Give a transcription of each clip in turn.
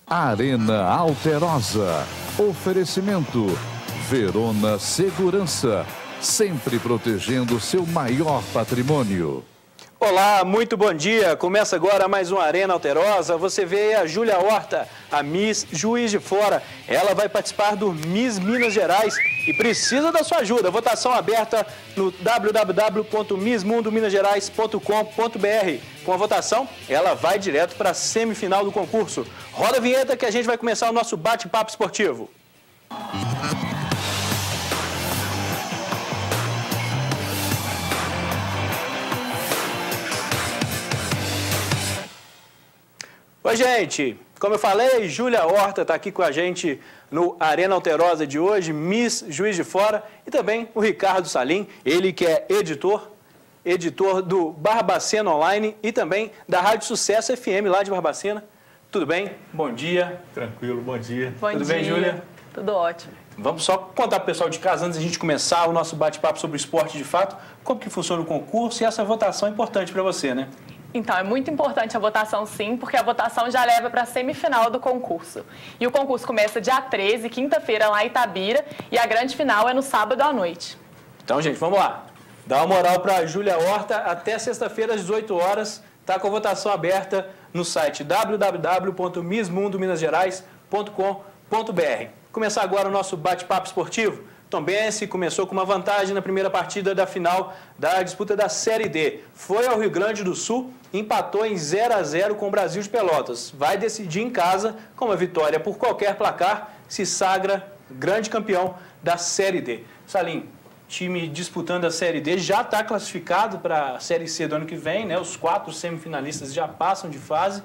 Arena Alterosa. Oferecimento Verona Segurança, sempre protegendo seu maior patrimônio. Olá, muito bom dia. Começa agora mais um Arena Alterosa. Você vê a Júlia Horta, a Miss Juiz de Fora. Ela vai participar do Miss Minas Gerais e precisa da sua ajuda. Votação aberta no www.missmundominasgerais.com.br. Com a votação, ela vai direto para a semifinal do concurso. Roda a vinheta que a gente vai começar o nosso bate-papo esportivo. Oi, gente! Como eu falei, Júlia Horta está aqui com a gente no Arena Alterosa de hoje, Miss Juiz de Fora, e também o Ricardo Salim, ele que é editor do Barbacena Online e também da Rádio Sucesso FM lá de Barbacena. Tudo bem? Bom dia. Tranquilo, bom dia. Tudo bem, Júlia? Tudo ótimo. Vamos só contar para o pessoal de casa, antes da gente começar o nosso bate-papo sobre o esporte de fato, como que funciona o concurso e essa votação é importante para você, né? Então, é muito importante a votação, sim, porque a votação já leva para a semifinal do concurso. E o concurso começa dia 13, quinta-feira, lá em Itabira, e a grande final é no sábado à noite. Então, gente, vamos lá. Dá uma moral para a Júlia Horta até sexta-feira, às 18 horas. Está com a votação aberta no site www.missmundominasgerais.com.br. Começar agora o nosso bate-papo esportivo. Tombense começou com uma vantagem na primeira partida da final da disputa da Série D. Foi ao Rio Grande do Sul, empatou em 0-0 com o Brasil de Pelotas. Vai decidir em casa, com uma vitória por qualquer placar, se sagra grande campeão da Série D. Salim, time disputando a Série D já está classificado para a Série C do ano que vem, né? Os 4 semifinalistas já passam de fase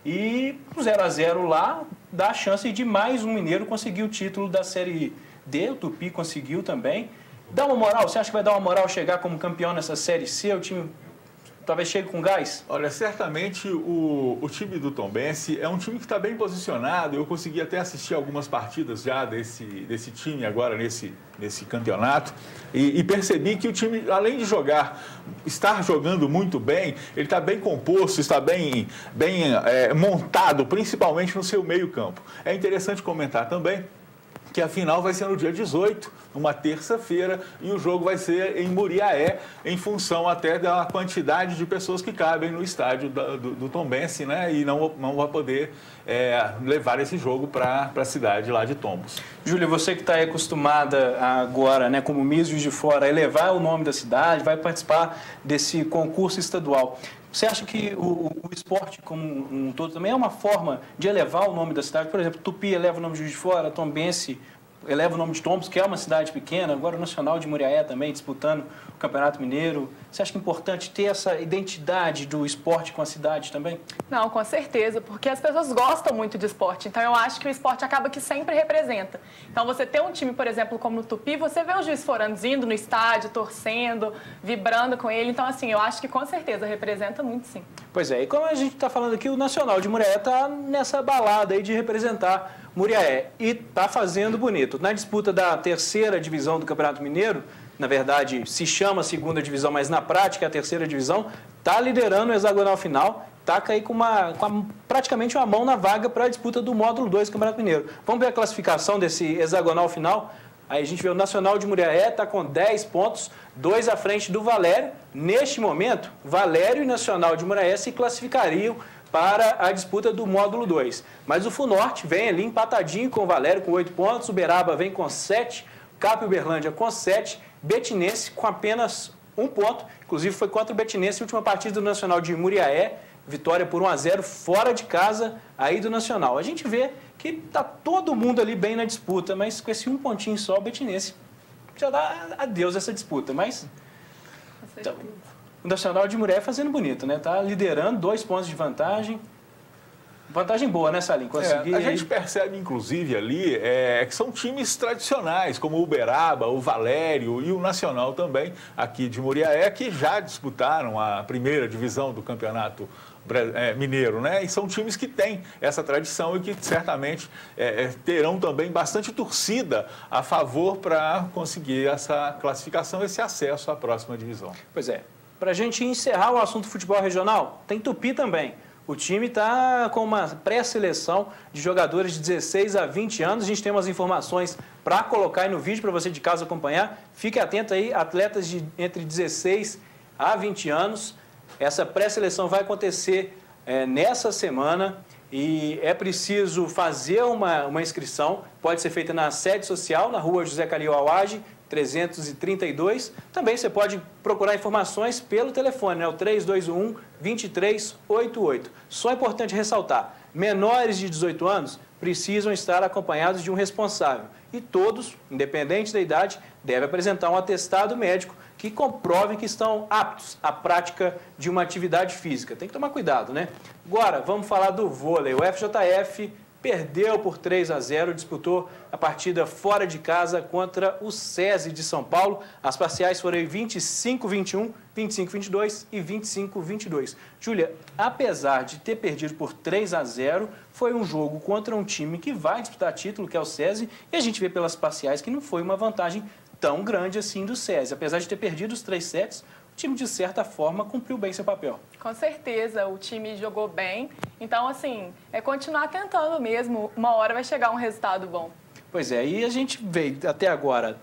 e o 0-0 lá dá a chance de mais um mineiro conseguir o título da Série D. O Tupi conseguiu também. Dá uma moral? Você acha que vai dar uma moral chegar como campeão nessa Série C? O time talvez chegue com gás? Olha, certamente o time do Tombense é um time que está bem posicionado. Eu consegui até assistir algumas partidas já desse time agora nesse campeonato e percebi que o time, além de estar jogando muito bem, ele está bem composto, está bem montado, principalmente no seu meio campo. É interessante comentar também que a final vai ser no dia 18, numa terça-feira, e o jogo vai ser em Muriaé, em função até da quantidade de pessoas que cabem no estádio do Tombense, né? E não vai poder levar esse jogo para a cidade lá de Tombos. Júlia, você que está acostumada agora, né, como Miss Juiz de Fora, a elevar o nome da cidade, vai participar desse concurso estadual. Você acha que o esporte como um todo também é uma forma de elevar o nome da cidade? Por exemplo, Tupi eleva o nome de Juiz de Fora, Tombense eleva o nome de Tombos, que é uma cidade pequena, agora o Nacional de Muriaé também disputando o Campeonato Mineiro. Você acha que é importante ter essa identidade do esporte com a cidade também? Não, com certeza, porque as pessoas gostam muito de esporte, então eu acho que o esporte acaba que sempre representa. Então você ter um time, por exemplo, como o Tupi, você vê os Juiz Foranos indo no estádio, torcendo, vibrando com ele, então assim, eu acho que com certeza representa muito, sim. Pois é, e como a gente está falando aqui, o Nacional de Muriaé está nessa balada aí de representar Muriaé e está fazendo bonito. Na disputa da terceira divisão do Campeonato Mineiro, na verdade se chama segunda divisão, mas na prática é a terceira divisão, está liderando o hexagonal final, está aí com praticamente uma mão na vaga para a disputa do módulo 2 do Campeonato Mineiro. Vamos ver a classificação desse hexagonal final? Aí a gente vê o Nacional de Muriaé está com 10 pontos, 2 à frente do Valério. Neste momento, Valério e Nacional de Muriaé se classificariam para a disputa do módulo 2. Mas o Funorte vem ali empatadinho com o Valério com 8 pontos, Uberaba vem com 7, Cap Uberlândia com 7, Betinense com apenas 1 ponto, inclusive foi contra o Betinense, última partida do Nacional de Muriaé, vitória por 1-0 fora de casa aí do Nacional. A gente vê que está todo mundo ali bem na disputa, mas com esse 1 pontinho só, o Betinense já dá adeus essa disputa, mas então, o Nacional de Muriaé fazendo bonito, né? Tá liderando, 2 pontos de vantagem. Vantagem boa, né, Salim? Conseguir... a gente percebe, inclusive, ali que são times tradicionais, como o Uberaba, o Valério e o Nacional também, aqui de Muriaé, que já disputaram a primeira divisão do Campeonato Mineiro, né? E são times que têm essa tradição e que certamente terão também bastante torcida a favor para conseguir essa classificação, esse acesso à próxima divisão. Pois é. Para a gente encerrar o assunto futebol regional, tem Tupi também. O time está com uma pré-seleção de jogadores de 16 a 20 anos. A gente tem umas informações para colocar aí no vídeo para você de casa acompanhar. Fique atento aí, atletas de entre 16 a 20 anos. Essa pré-seleção vai acontecer nessa semana e é preciso fazer uma inscrição. Pode ser feita na sede social, na rua José Calil Awage, 332. Também você pode procurar informações pelo telefone, né? O 3221-2388. Só é importante ressaltar, menores de 18 anos precisam estar acompanhados de um responsável. E todos, independente da idade, devem apresentar um atestado médico que comprove que estão aptos à prática de uma atividade física. Tem que tomar cuidado, né? Agora, vamos falar do vôlei. O FJF perdeu por 3 a 0, disputou a partida fora de casa contra o SESI de São Paulo. As parciais foram 25-21, 25-22 e 25-22. Júlia, apesar de ter perdido por 3 a 0, foi um jogo contra um time que vai disputar título, que é o SESI, e a gente vê pelas parciais que não foi uma vantagem tão grande assim do SESI. Apesar de ter perdido os 3 sets, o time, de certa forma, cumpriu bem seu papel. Com certeza, o time jogou bem. Então, assim, é continuar tentando mesmo. Uma hora vai chegar um resultado bom. Pois é, e a gente veio até agora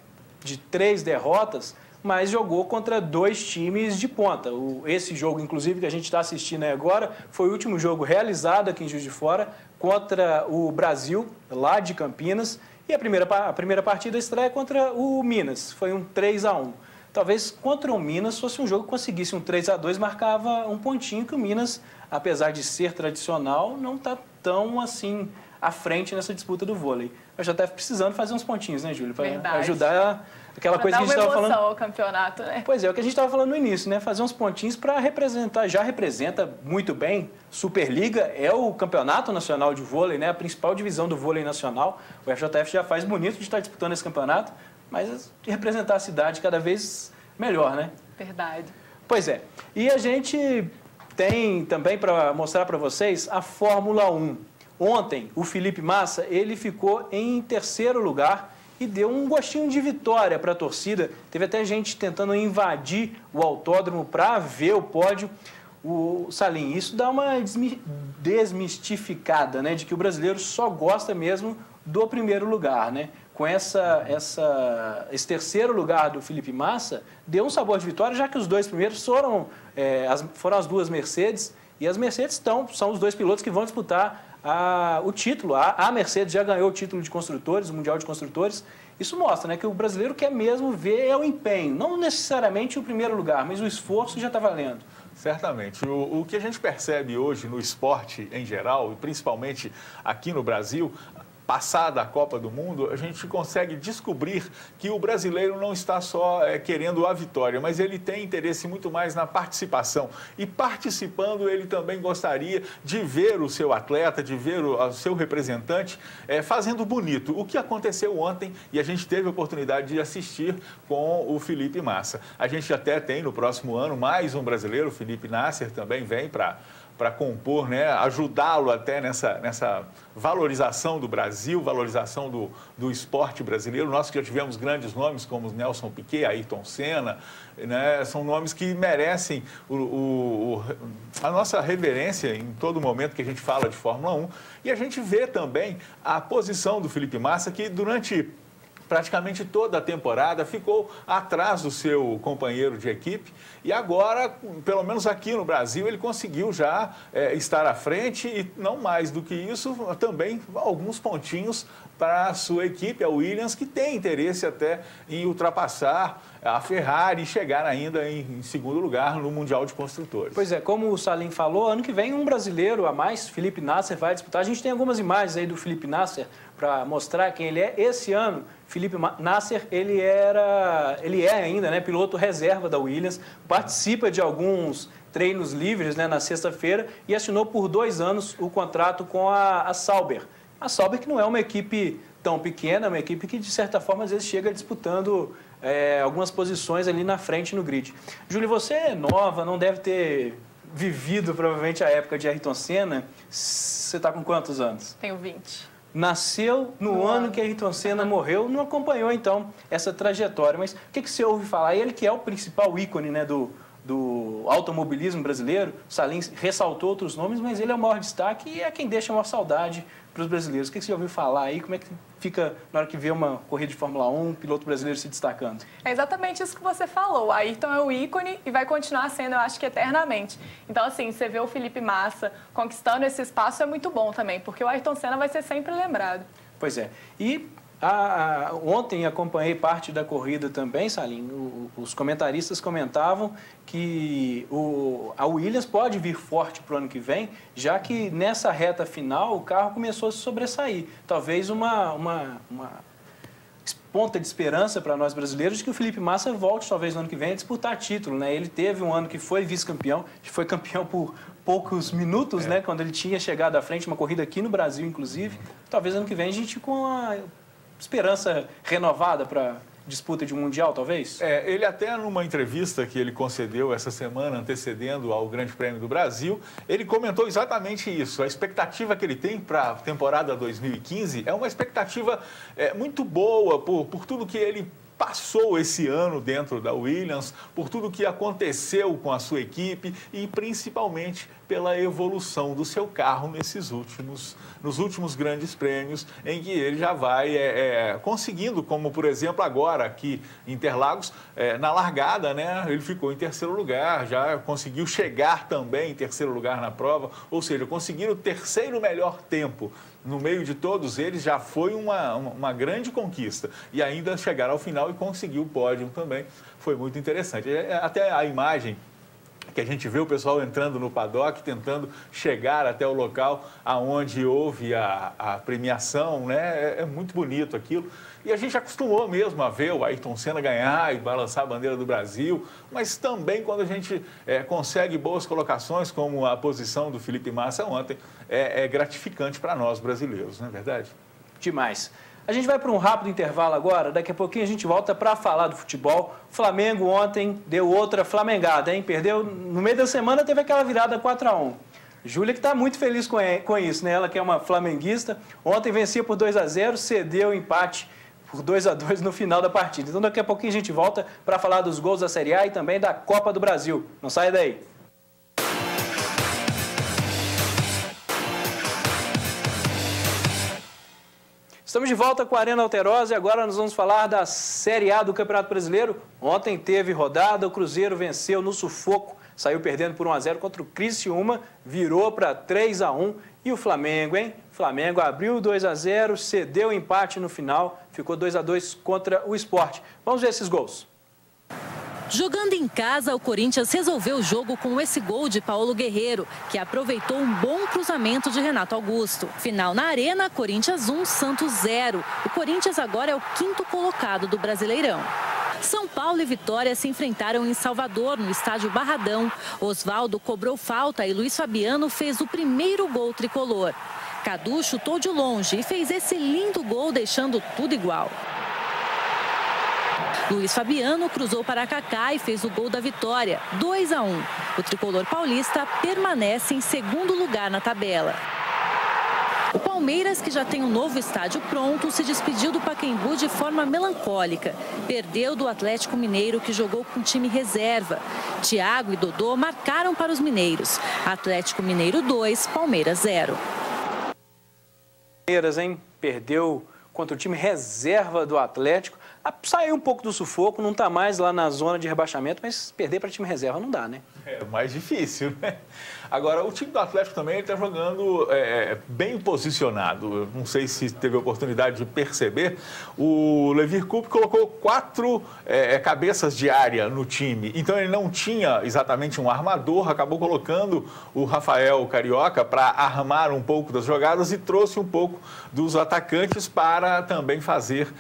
de 3 derrotas, mas jogou contra 2 times de ponta. Esse jogo, inclusive, que a gente está assistindo aí agora, foi o último jogo realizado aqui em Juiz de Fora contra o Brasil, lá de Campinas. E a primeira partida estreia contra o Minas, foi um 3 a 1. Talvez contra o Minas fosse um jogo que conseguisse um 3 a 2, marcava um pontinho que o Minas, apesar de ser tradicional, não está tão assim à frente nessa disputa do vôlei. Eu já estava precisando fazer uns pontinhos, né, Júlia? Para ajudar aquela coisa que a gente estava falando. Ao campeonato, né? Pois é, o que a gente estava falando no início, né? Fazer uns pontinhos para representar, já representa muito bem. Superliga é o campeonato nacional de vôlei, né? A principal divisão do vôlei nacional. O FJF já faz bonito de estar disputando esse campeonato, mas de representar a cidade cada vez melhor, né? Verdade. Pois é. E a gente tem também para mostrar para vocês a Fórmula 1. Ontem, o Felipe Massa, ele ficou em 3º lugar e deu um gostinho de vitória para a torcida. Teve até gente tentando invadir o autódromo para ver o pódio. O Salim, isso dá uma desmistificada, né? De que o brasileiro só gosta mesmo do primeiro lugar, né? Com esse 3º lugar do Felipe Massa, deu um sabor de vitória, já que os 2 primeiros foram as 2 Mercedes, e as Mercedes são os 2 pilotos que vão disputar o título. A Mercedes já ganhou o título de construtores, o Mundial de Construtores. Isso mostra, né, que o brasileiro quer mesmo ver o empenho, não necessariamente o primeiro lugar, mas o esforço já está valendo. Certamente. O que a gente percebe hoje no esporte em geral, e principalmente aqui no Brasil, passada a Copa do Mundo, a gente consegue descobrir que o brasileiro não está só querendo a vitória, mas ele tem interesse muito mais na participação. E participando, ele também gostaria de ver o seu atleta, de ver o seu representante fazendo bonito. O que aconteceu ontem, e a gente teve a oportunidade de assistir com o Felipe Massa. A gente até tem no próximo ano mais um brasileiro, o Felipe Nasser também vem para compor, né, ajudá-lo até nessa valorização do Brasil, valorização do esporte brasileiro. Nós que já tivemos grandes nomes como Nelson Piquet, Ayrton Senna, né, são nomes que merecem a nossa reverência em todo momento que a gente fala de Fórmula 1. E a gente vê também a posição do Felipe Massa, que durante praticamente toda a temporada ficou atrás do seu companheiro de equipe e agora, pelo menos aqui no Brasil, ele conseguiu já estar à frente e não mais do que isso, também alguns pontinhos para a sua equipe, a Williams, que tem interesse até em ultrapassar a Ferrari e chegar ainda em 2º lugar no Mundial de Construtores. Pois é, como o Salim falou, ano que vem um brasileiro a mais, Felipe Nasser, vai disputar. A gente tem algumas imagens aí do Felipe Nasser para mostrar quem ele é. Esse ano, Felipe Nasser, ele é ainda, né, piloto reserva da Williams, participa de alguns treinos livres, né, na sexta-feira e assinou por 2 anos o contrato com a Sauber. A Sauber, que não é uma equipe tão pequena, é uma equipe que, de certa forma, às vezes chega disputando algumas posições ali na frente no grid. Júlia, você é nova, não deve ter vivido provavelmente a época de Ayrton Senna. Você está com quantos anos? Tenho 20. Nasceu no ano que Ayrton Senna morreu, não acompanhou, então, essa trajetória. Mas o que você ouve falar? Ele que é o principal ícone, né, do do automobilismo brasileiro. O Salim ressaltou outros nomes, mas ele é o maior destaque e é quem deixa uma saudade para os brasileiros. O que você já ouviu falar aí? Como é que fica na hora que vê uma corrida de Fórmula 1, um piloto brasileiro se destacando? É exatamente isso que você falou. O Ayrton é o ícone e vai continuar sendo, eu acho que eternamente. Então, assim, você vê o Felipe Massa conquistando esse espaço é muito bom também, porque o Ayrton Senna vai ser sempre lembrado. Pois é. E ontem acompanhei parte da corrida também, Salim. Os comentaristas comentavam que a Williams pode vir forte para o ano que vem, já que nessa reta final o carro começou a se sobressair. Talvez uma ponta de esperança para nós brasileiros de que o Felipe Massa volte talvez no ano que vem a disputar título, né? Ele teve um ano que foi vice-campeão, foi campeão por poucos minutos, né? Quando ele tinha chegado à frente, uma corrida aqui no Brasil, inclusive. Talvez ano que vem a gente com a esperança renovada para disputa de um Mundial, talvez? Ele até numa entrevista que ele concedeu essa semana, antecedendo ao Grande Prêmio do Brasil, ele comentou exatamente isso. A expectativa que ele tem para a temporada 2015 é uma expectativa muito boa por tudo que ele passou esse ano dentro da Williams, por tudo que aconteceu com a sua equipe e principalmente pela evolução do seu carro nos últimos grandes prêmios, em que ele já vai conseguindo, como por exemplo agora aqui em Interlagos, na largada, né, ele ficou em terceiro lugar, já conseguiu chegar também em terceiro lugar na prova, ou seja, conseguir o terceiro melhor tempo no meio de todos eles já foi uma grande conquista. E ainda chegar ao final e conseguir o pódio também foi muito interessante. Até a imagem que a gente vê o pessoal entrando no paddock, tentando chegar até o local aonde houve a premiação, né? É muito bonito aquilo. E a gente acostumou mesmo a ver o Ayrton Senna ganhar e balançar a bandeira do Brasil, mas também quando a gente consegue boas colocações, como a posição do Felipe Massa ontem, é gratificante para nós brasileiros, não é verdade? Demais. A gente vai para um rápido intervalo agora, daqui a pouquinho a gente volta para falar do futebol. O Flamengo ontem deu outra flamengada, hein? Perdeu, no meio da semana teve aquela virada 4-1. Júlia que está muito feliz com isso, né? Ela que é uma flamenguista, ontem vencia por 2-0, cedeu o empate por 2-2 no final da partida. Então daqui a pouquinho a gente volta para falar dos gols da Série A e também da Copa do Brasil. Não sai daí. Estamos de volta com a Arena Alterosa e agora nós vamos falar da Série A do Campeonato Brasileiro. Ontem teve rodada, o Cruzeiro venceu no sufoco, saiu perdendo por 1-0 contra o Criciúma, virou para 3-1. E o Flamengo, hein? O Flamengo abriu 2-0, cedeu o empate no final, ficou 2-2 contra o Sport. Vamos ver esses gols. Jogando em casa, o Corinthians resolveu o jogo com esse gol de Paulo Guerreiro, que aproveitou um bom cruzamento de Renato Augusto. Final na Arena, Corinthians 1, Santos 0. O Corinthians agora é o 5º colocado do Brasileirão. São Paulo e Vitória se enfrentaram em Salvador, no estádio Barradão. Osvaldo cobrou falta e Luiz Fabiano fez o primeiro gol tricolor. Cadu chutou de longe e fez esse lindo gol, deixando tudo igual. Luiz Fabiano cruzou para Kaká e fez o gol da vitória, 2-1. O tricolor paulista permanece em segundo lugar na tabela. O Palmeiras, que já tem um novo estádio pronto, se despediu do Pacaembu de forma melancólica. Perdeu do Atlético Mineiro, que jogou com time reserva. Thiago e Dodô marcaram para os mineiros. Atlético Mineiro 2, Palmeiras 0. Palmeiras, hein? Perdeu contra o time reserva do Atlético. Saiu um pouco do sufoco, não está mais lá na zona de rebaixamento, mas perder para time reserva não dá, né? É mais difícil, né? Agora, o time do Atlético também está jogando bem posicionado. Eu não sei se teve a oportunidade de perceber. O Levir Coupe colocou 4 cabeças de área no time. Então, ele não tinha exatamente um armador, acabou colocando o Rafael Carioca para armar um pouco das jogadas e trouxe um pouco dos atacantes para também fazer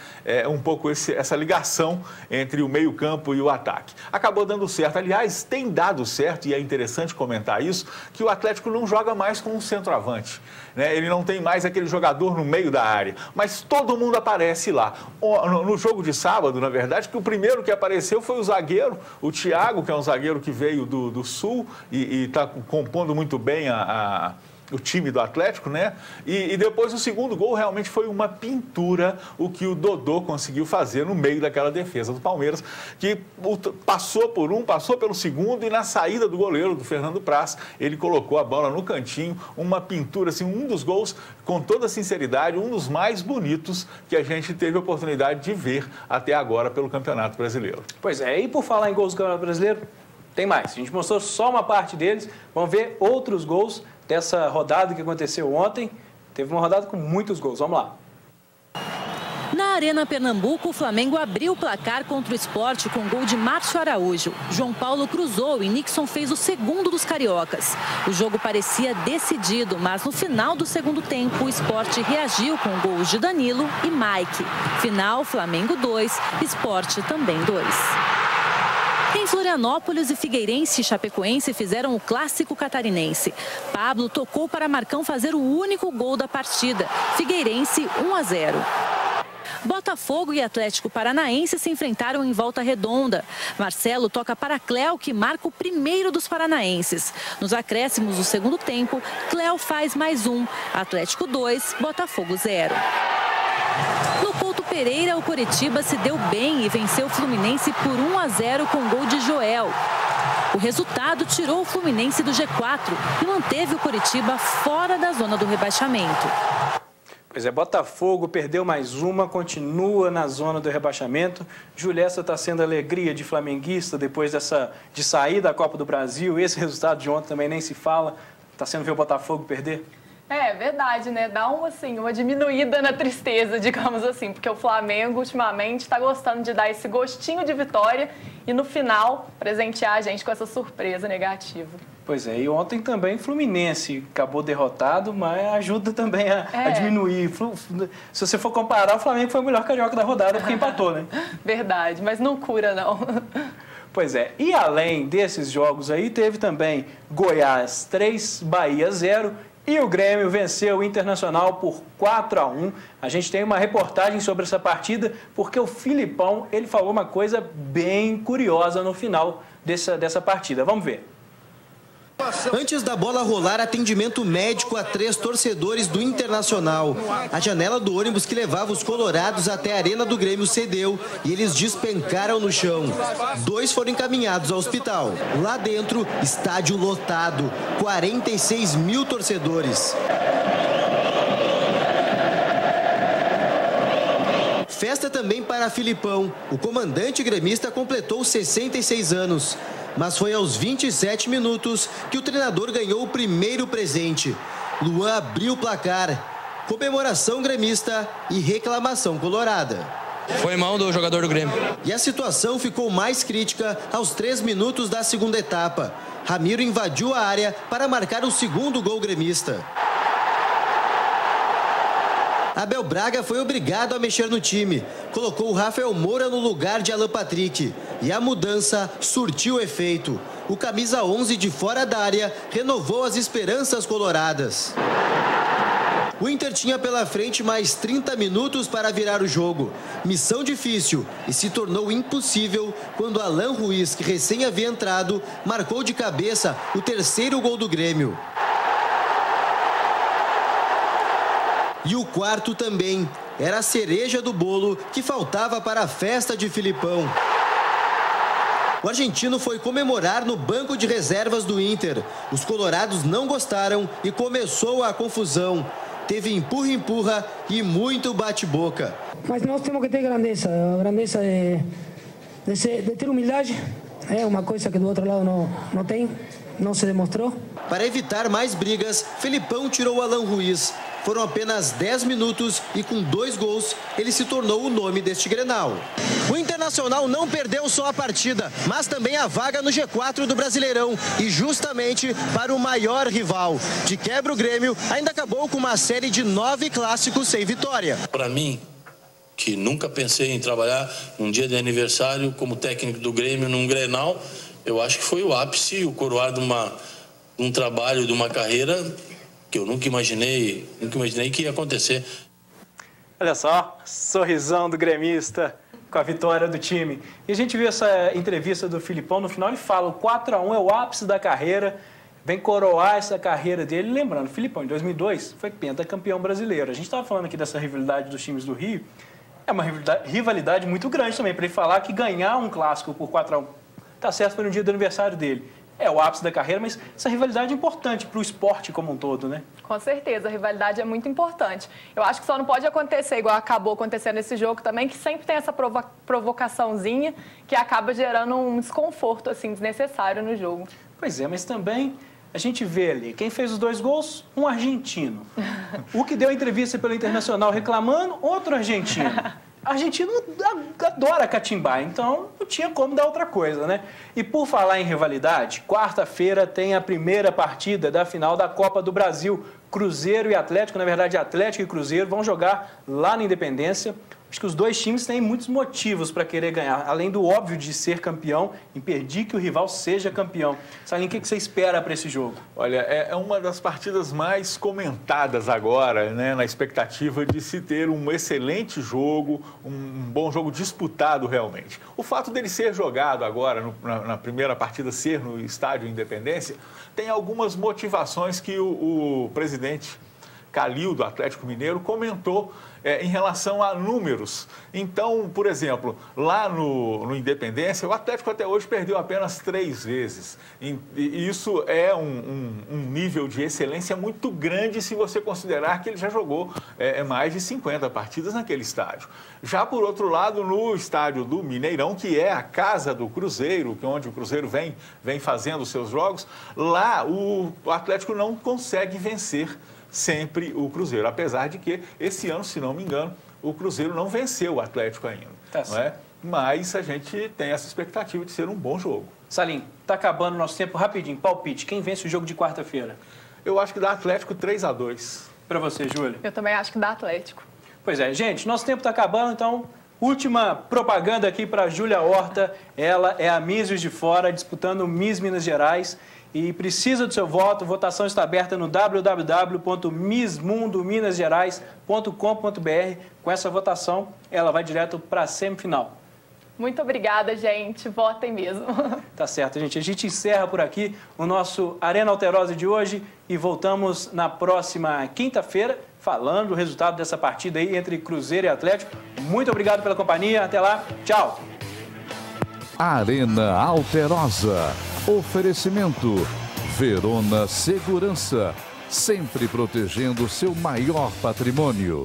um pouco essa ligação entre o meio-campo e o ataque. Acabou dando certo. Aliás, tem dado certo, e é interessante comentar isso, que o Atlético não joga mais com um centroavante, né? Ele não tem mais aquele jogador no meio da área, mas todo mundo aparece lá. No jogo de sábado, na verdade, que o primeiro que apareceu foi o zagueiro, o Thiago, que é um zagueiro que veio do Sul e está compondo muito bem o time do Atlético, né? E depois o segundo gol realmente foi uma pintura, o que o Dodô conseguiu fazer no meio daquela defesa do Palmeiras, que passou por um, passou pelo segundo e na saída do goleiro, do Fernando Praz, ele colocou a bola no cantinho, uma pintura, assim, um dos gols, com toda sinceridade, um dos mais bonitos que a gente teve a oportunidade de ver até agora pelo Campeonato Brasileiro. Pois é, e por falar em gols do Campeonato Brasileiro, tem mais. A gente mostrou só uma parte deles, vamos ver outros gols dessa rodada que aconteceu ontem. Teve uma rodada com muitos gols, vamos lá. Na Arena Pernambuco, o Flamengo abriu o placar contra o Sport com gol de Márcio Araújo. João Paulo cruzou e Nixon fez o segundo dos cariocas. O jogo parecia decidido, mas no final do segundo tempo, o Sport reagiu com gols de Danilo e Mike. Final, Flamengo 2, Sport também 2. Em Florianópolis, e Figueirense e Chapecoense fizeram o clássico catarinense. Pablo tocou para Marcão fazer o único gol da partida. Figueirense 1-0. Botafogo e Atlético Paranaense se enfrentaram em Volta Redonda. Marcelo toca para Cléo, que marca o primeiro dos paranaenses. Nos acréscimos do segundo tempo, Cléo faz mais um. Atlético 2, Botafogo 0. No Couto Pereira, o Coritiba se deu bem e venceu o Fluminense por 1-0 com gol de Joel. O resultado tirou o Fluminense do G4 e manteve o Coritiba fora da zona do rebaixamento. Pois é, Botafogo perdeu mais uma, continua na zona do rebaixamento. Juliessa está sendo alegria de flamenguista depois de sair da Copa do Brasil. Esse resultado de ontem também nem se fala. Está sendo ver o Botafogo perder? É verdade, né? Dá uma diminuída na tristeza, digamos assim, porque o Flamengo ultimamente está gostando de dar esse gostinho de vitória e no final presentear a gente com essa surpresa negativa. Pois é, e ontem também Fluminense acabou derrotado, mas ajuda também a diminuir. Se você for comparar, o Flamengo foi o melhor carioca da rodada porque empatou, né? Verdade, mas não cura não. Pois é, e além desses jogos aí, teve também Goiás 3, Bahia 0 e o Grêmio venceu o Internacional por 4-1. A gente tem uma reportagem sobre essa partida porque o Filipão, ele falou uma coisa bem curiosa no final dessa partida. Vamos ver. Antes da bola rolar, atendimento médico a 3 torcedores do Internacional. A janela do ônibus que levava os colorados até a Arena do Grêmio cedeu e eles despencaram no chão. 2 foram encaminhados ao hospital. Lá dentro, estádio lotado, 46 mil torcedores. Festa também para Filipão. O comandante gremista completou 66 anos. Mas foi aos 27 minutos que o treinador ganhou o primeiro presente. Luan abriu o placar. Comemoração gremista e reclamação colorada. Foi mão do jogador do Grêmio. E a situação ficou mais crítica aos 3 minutos da segunda etapa. Ramiro invadiu a área para marcar o segundo gol gremista. Abel Braga foi obrigado a mexer no time. Colocou o Rafael Moura no lugar de Alan Patrick. E a mudança surtiu efeito. O camisa 11 de fora da área renovou as esperanças coloradas. O Inter tinha pela frente mais 30 minutos para virar o jogo. Missão difícil e se tornou impossível quando Alan Ruiz, que recém havia entrado, marcou de cabeça o terceiro gol do Grêmio. E o quarto também. Era a cereja do bolo que faltava para a festa de Filipão. O argentino foi comemorar no banco de reservas do Inter. Os colorados não gostaram e começou a confusão. Teve empurra-empurra e muito bate-boca. Mas nós temos que ter grandeza. A grandeza de ter humildade é uma coisa que do outro lado não tem, não se demonstrou. Para evitar mais brigas, Filipão tirou Alan Ruiz. Foram apenas 10 minutos e com 2 gols, ele se tornou o nome deste Grenal. O Internacional não perdeu só a partida, mas também a vaga no G4 do Brasileirão. E justamente para o maior rival. De quebra, o Grêmio ainda acabou com uma série de 9 clássicos sem vitória. Para mim, que nunca pensei em trabalhar num dia de aniversário como técnico do Grêmio num Grenal, eu acho que foi o ápice, o coroar de um trabalho, de uma carreira que eu nunca imaginei que ia acontecer. Olha só, sorrisão do gremista com a vitória do time. E a gente viu essa entrevista do Filipão, no final ele fala, o 4-1 é o ápice da carreira, vem coroar essa carreira dele. Lembrando, Filipão, em 2002, foi pentacampeão brasileiro. A gente estava falando aqui dessa rivalidade dos times do Rio. É uma rivalidade muito grande também, para ele falar que ganhar um clássico por 4-1, tá certo, foi no dia do aniversário dele. É o ápice da carreira, mas essa rivalidade é importante para o esporte como um todo, né? Com certeza, a rivalidade é muito importante. Eu acho que só não pode acontecer igual acabou acontecendo nesse jogo também, que sempre tem essa provocaçãozinha que acaba gerando um desconforto assim, desnecessário no jogo. Pois é, mas também a gente vê ali, quem fez os 2 gols? Um argentino. O que deu entrevista pelo Internacional reclamando, outro argentino. Argentino adora catimbar, então não tinha como dar outra coisa, né? E por falar em rivalidade, quarta-feira tem a primeira partida da final da Copa do Brasil. Cruzeiro e Atlético, na verdade Atlético e Cruzeiro vão jogar lá na Independência. Acho que os dois times têm muitos motivos para querer ganhar, além do óbvio de ser campeão, impedir que o rival seja campeão. Salim, o que você espera para esse jogo? Olha, é uma das partidas mais comentadas agora, né, na expectativa de se ter um excelente jogo, um bom jogo disputado realmente. O fato dele ser jogado agora, na primeira partida, ser no estádio Independência, tem algumas motivações que o presidente Calil, do Atlético Mineiro, comentou em relação a números. Então, por exemplo, lá no Independência, o Atlético até hoje perdeu apenas 3 vezes. E isso é um nível de excelência muito grande se você considerar que ele já jogou mais de 50 partidas naquele estádio. Já, por outro lado, no estádio do Mineirão, que é a casa do Cruzeiro, onde o Cruzeiro vem fazendo os seus jogos, lá o Atlético não consegue vencer sempre o Cruzeiro, apesar de que esse ano, se não me engano, o Cruzeiro não venceu o Atlético ainda, não é? Mas a gente tem essa expectativa de ser um bom jogo. Salim, está acabando o nosso tempo rapidinho. Palpite, quem vence o jogo de quarta-feira? Eu acho que dá Atlético 3-2. Para você, Júlia? Eu também acho que dá Atlético. Pois é, gente, nosso tempo está acabando, então última propaganda aqui para a Júlia Horta. Ela é a Miss Juiz de Fora, disputando Miss Minas Gerais. E precisa do seu voto. Votação está aberta no www.missmundominasgerais.com.br. Com essa votação, ela vai direto para a semifinal. Muito obrigada, gente. Votem mesmo. Tá certo, gente. A gente encerra por aqui o nosso Arena Alterosa de hoje e voltamos na próxima quinta-feira falando do resultado dessa partida aí entre Cruzeiro e Atlético. Muito obrigado pela companhia. Até lá. Tchau. Arena Alterosa. Oferecimento Verona Segurança, sempre protegendo seu maior patrimônio.